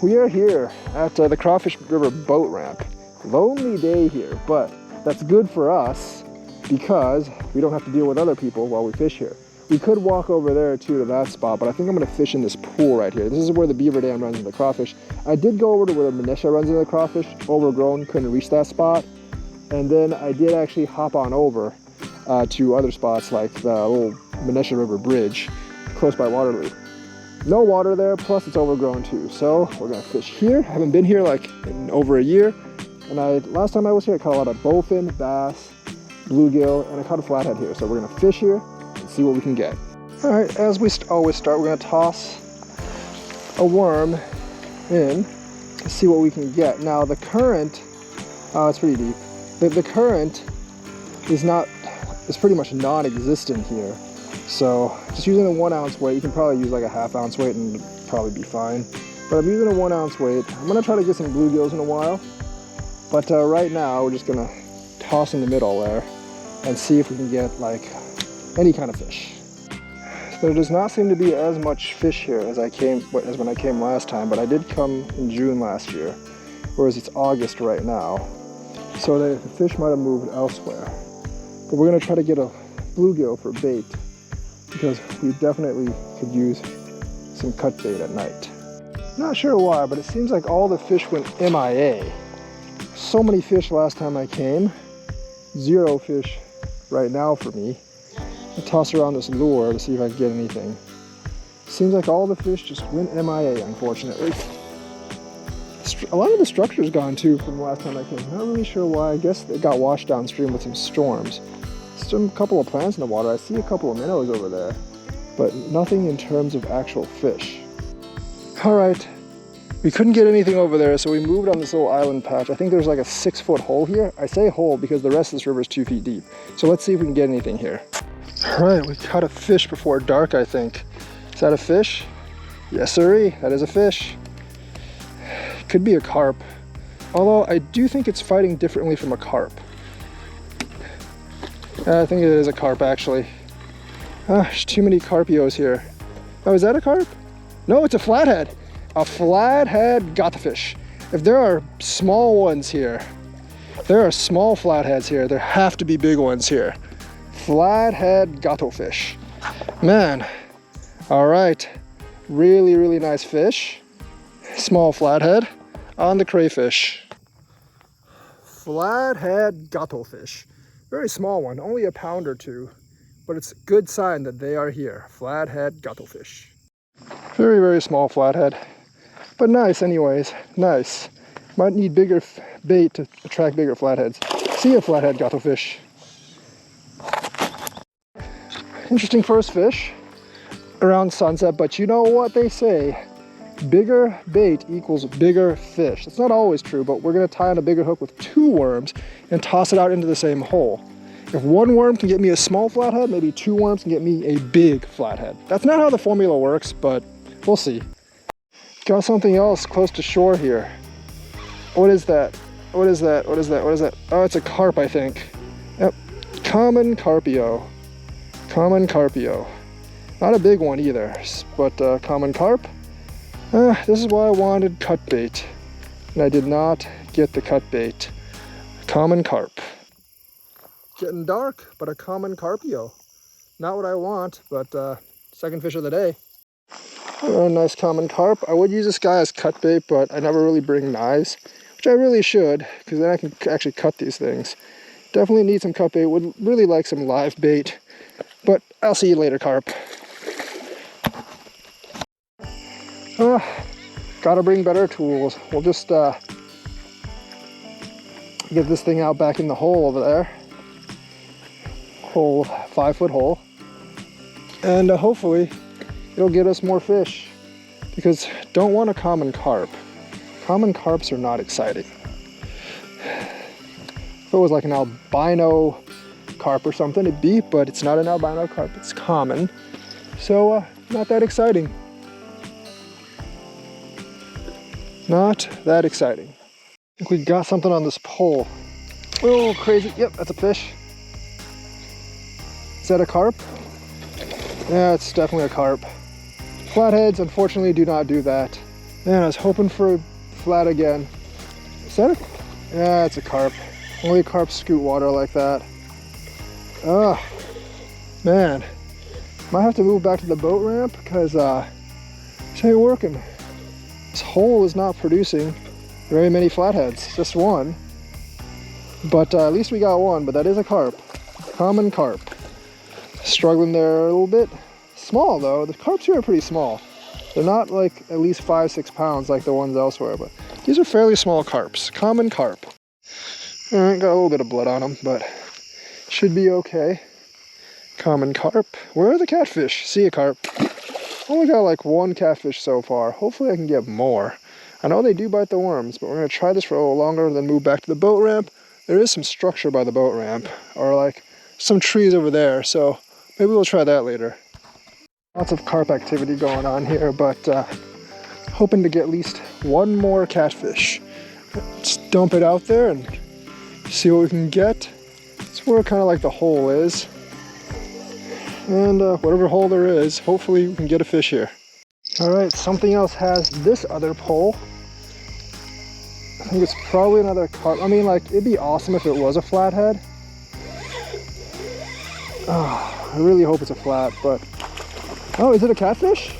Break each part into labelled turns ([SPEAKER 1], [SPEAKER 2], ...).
[SPEAKER 1] we are here at the Crawfish River boat ramp. Lonely day here, but that's good for us because we don't have to deal with other people while we fish here. We could walk over there too to that spot, but I think I'm gonna fish in this pool right here. This is where the beaver dam runs into the crawfish. I did go over to where the Manisha runs into the crawfish, overgrown, couldn't reach that spot. And then I did actually hop on over to other spots like the little Manisha River bridge close by Waterloo. No water there, plus it's overgrown too. So we're gonna fish here. I haven't been here like in over a year. And last time I was here, I caught a lot of bowfin, bass, bluegill, and I caught a flathead here. So we're gonna fish here and see what we can get. All right, as we always start, we're gonna toss a worm in to see what we can get. Now the current, it's pretty deep. The current is pretty much non-existent here. So just using a 1 ounce weight, you can probably use like a ½ ounce weight and it'll probably be fine. But I'm using a 1 ounce weight. I'm gonna try to get some bluegills in a while. But right now, we're just gonna toss in the middle there and see if we can get like any kind of fish. There does not seem to be as much fish here as when I came last time, but I did come in June last year, whereas it's August right now. So the fish might have moved elsewhere. But we're gonna try to get a bluegill for bait because we definitely could use some cut bait at night. Not sure why, but it seems like all the fish went MIA. So many fish last time I came, 0 fish right now for me. I'll toss around this lure to see if I can get anything. Seems like all the fish just went MIA, unfortunately. A lot of the structure's gone too from the last time I came. Not really sure why. I guess it got washed downstream with some storms. Still a couple of plants in the water. I see a couple of minnows over there, but nothing in terms of actual fish. All right, we couldn't get anything over there, so we moved on this little island patch. I think there's like a 6-foot hole here. I say hole because the rest of this river is 2 feet deep. So let's see if we can get anything here. All right, we caught a fish before dark, I think. Is that a fish? Yes, sirree, that is a fish. Could be a carp, although I do think it's fighting differently from a carp. I think it is a carp, actually. There's too many carpios here. Oh, is that a carp? No, it's a flathead. A flathead fish. If there are small ones here, there are small flatheads here, there have to be big ones here. Flathead fish. Man, all right. Really, really nice fish. Small flathead on the crayfish. Flathead fish. Very small one, only a pound or 2, but it's a good sign that they are here. Flathead fish. Very, very small flathead, but nice anyways, nice. Might need bigger bait to attract bigger flatheads. See ya, flathead fish. Interesting first fish around sunset, but you know what they say, bigger bait equals bigger fish. It's not always true, but we're gonna tie on a bigger hook with 2 worms and toss it out into the same hole. If 1 worm can get me a small flathead, maybe 2 worms can get me a big flathead. That's not how the formula works, but we'll see. Got something else close to shore here. What is that? What is that? What is that? What is that? Oh, it's a carp, I think. Yep, common carpio. Common carpio. Not a big one either, but common carp. This is why I wanted cut bait, and I did not get the cut bait. Common carp. Getting dark, but a common carpio. Not what I want, but second fish of the day. A nice common carp. I would use this guy as cut bait, but I never really bring knives, which I really should, because then I can actually cut these things. Definitely need some cut bait. Would really like some live bait, but I'll see you later, carp. Gotta bring better tools. We'll just get this thing out back in the hole over there. Hole, 5-foot hole. And hopefully it'll get us more fish, because don't want a common carp. Common carps are not exciting. If it was like an albino carp or something, it'd be, but it's not an albino carp, it's common. So not that exciting. Not that exciting. I think we got something on this pole. Oh, crazy. Yep, that's a fish. Is that a carp? Yeah, it's definitely a carp. Flatheads, unfortunately, do not do that. Man, I was hoping for a flat again. Is that a... Yeah, it's a carp. Only carp scoot water like that. Oh, man. Might have to move back to the boat ramp because this ain't working. This hole is not producing very many flatheads, just one. But at least we got one, but that is a carp. Common carp. Struggling there a little bit. Small though, the carps here are pretty small. They're not like at least 5-6 pounds like the ones elsewhere, but these are fairly small carps. Common carp. Alright, got a little bit of blood on them, but should be okay. Common carp. Where are the catfish? See a carp. Only got like one catfish so far. Hopefully I can get more. I know they do bite the worms, but we're going to try this for a little longer and then move back to the boat ramp. There is some structure by the boat ramp, or like some trees over there, so maybe we'll try that later. Lots of carp activity going on here, but hoping to get at least one more catfish. Let's dump it out there and see what we can get. It's where kind of like the hole is. And whatever hole there is, hopefully we can get a fish here. Alright, something else has this other pole. I think it's probably another carp. I mean, like, it'd be awesome if it was a flathead. Oh, I really hope it's a flat, but... Oh, is it a catfish?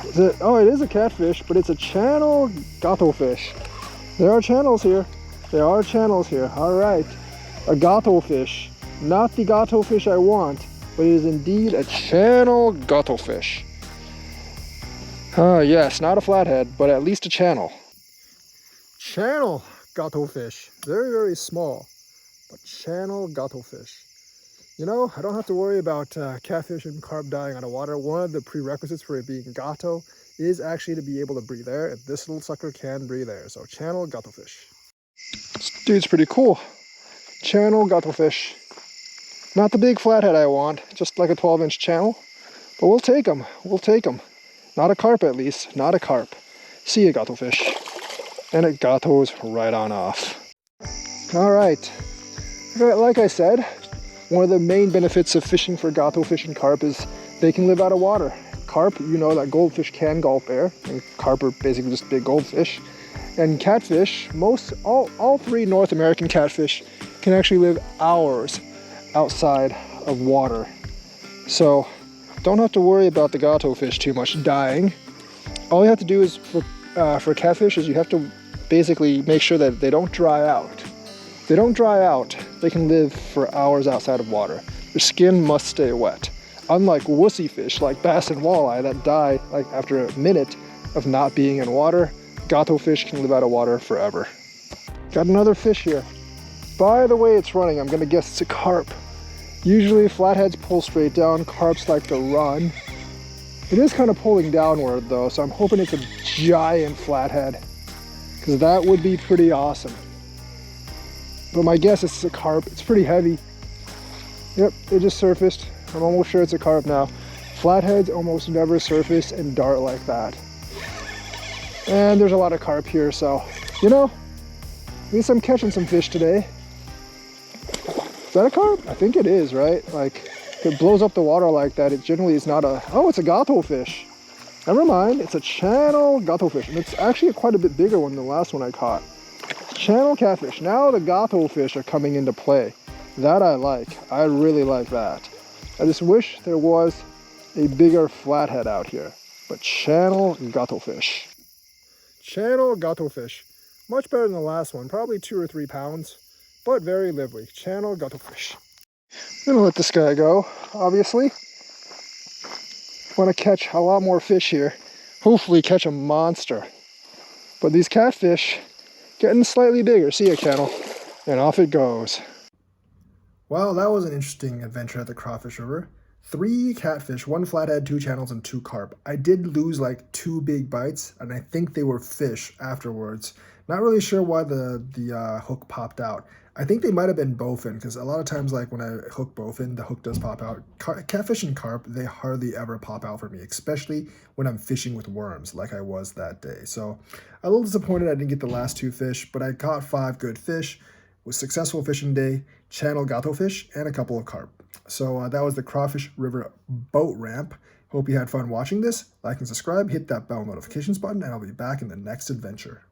[SPEAKER 1] Is it? Oh, it is a catfish, but it's a channel gato fish. There are channels here. There are channels here. Alright. A gato fish. Not the gato fish I want, but it is indeed a channel gato fish. Yes, not a flathead, but at least a channel. Channel gato fish. Very, very small, but channel gato fish. You know, I don't have to worry about catfish and carp dying out of water. One of the prerequisites for it being gato is actually to be able to breathe air, and this little sucker can breathe air. So channel gato fish. This dude's pretty cool. Channel gato fish. Not the big flathead I want, just like a 12-inch channel. But we'll take them. We'll take them. Not a carp at least. Not a carp. See ya, gato fish. And it gatos right on off. Alright. Like I said, one of the main benefits of fishing for gato fish and carp is they can live out of water. Carp, you know that goldfish can gulp air, and carp are basically just big goldfish. And catfish, all three North American catfish can actually live hours outside of water. So don't have to worry about the gato fish too much dying. All you have to do is for catfish is you have to basically make sure that they don't dry out. If they don't dry out, they can live for hours outside of water. Their skin must stay wet. Unlike wussy fish like bass and walleye that die like after a minute of not being in water, gato fish can live out of water forever. Got another fish here. By the way it's running, I'm gonna guess it's a carp. Usually flatheads pull straight down, carps like to run. It is kind of pulling downward though, so I'm hoping it's a giant flathead, because that would be pretty awesome. But my guess is it's a carp. It's pretty heavy. Yep, it just surfaced. I'm almost sure it's a carp now. Flatheads almost never surface and dart like that. And there's a lot of carp here, so, you know, at least I'm catching some fish today. Is that a carp? I think it is, right? Like, if it blows up the water like that, it generally is not a... Oh, it's a gato fish. Never mind, it's a channel gato fish. And it's actually quite a bit bigger one than the last one I caught. Channel catfish. Now the gato fish are coming into play. That I like. I really like that. I just wish there was a bigger flathead out here. But channel gato fish. Channel gato fish. Much better than the last one. Probably 2 or 3 pounds. But very lively. Channel gato fish. I'm gonna let this guy go, obviously. Want to catch a lot more fish here. Hopefully catch a monster. But these catfish getting slightly bigger. See ya, channel. And off it goes. Well, that was an interesting adventure at the Crawfish River. 3 catfish, 1 flathead, 2 channels, and 2 carp. I did lose like 2 big bites, and I think they were fish afterwards. Not really sure why the hook popped out. I think they might have been bowfin, because a lot of times, like when I hook bowfin, the hook does pop out. Catfish and carp, they hardly ever pop out for me, especially when I'm fishing with worms, like I was that day. So a little disappointed I didn't get the last 2 fish, but I caught 5 good fish. Was successful fishing day, channel gato fish, and a couple of carp. So that was the Crawfish River boat ramp. Hope you had fun watching this. Like and subscribe, hit that bell notifications button, and I'll be back in the next adventure.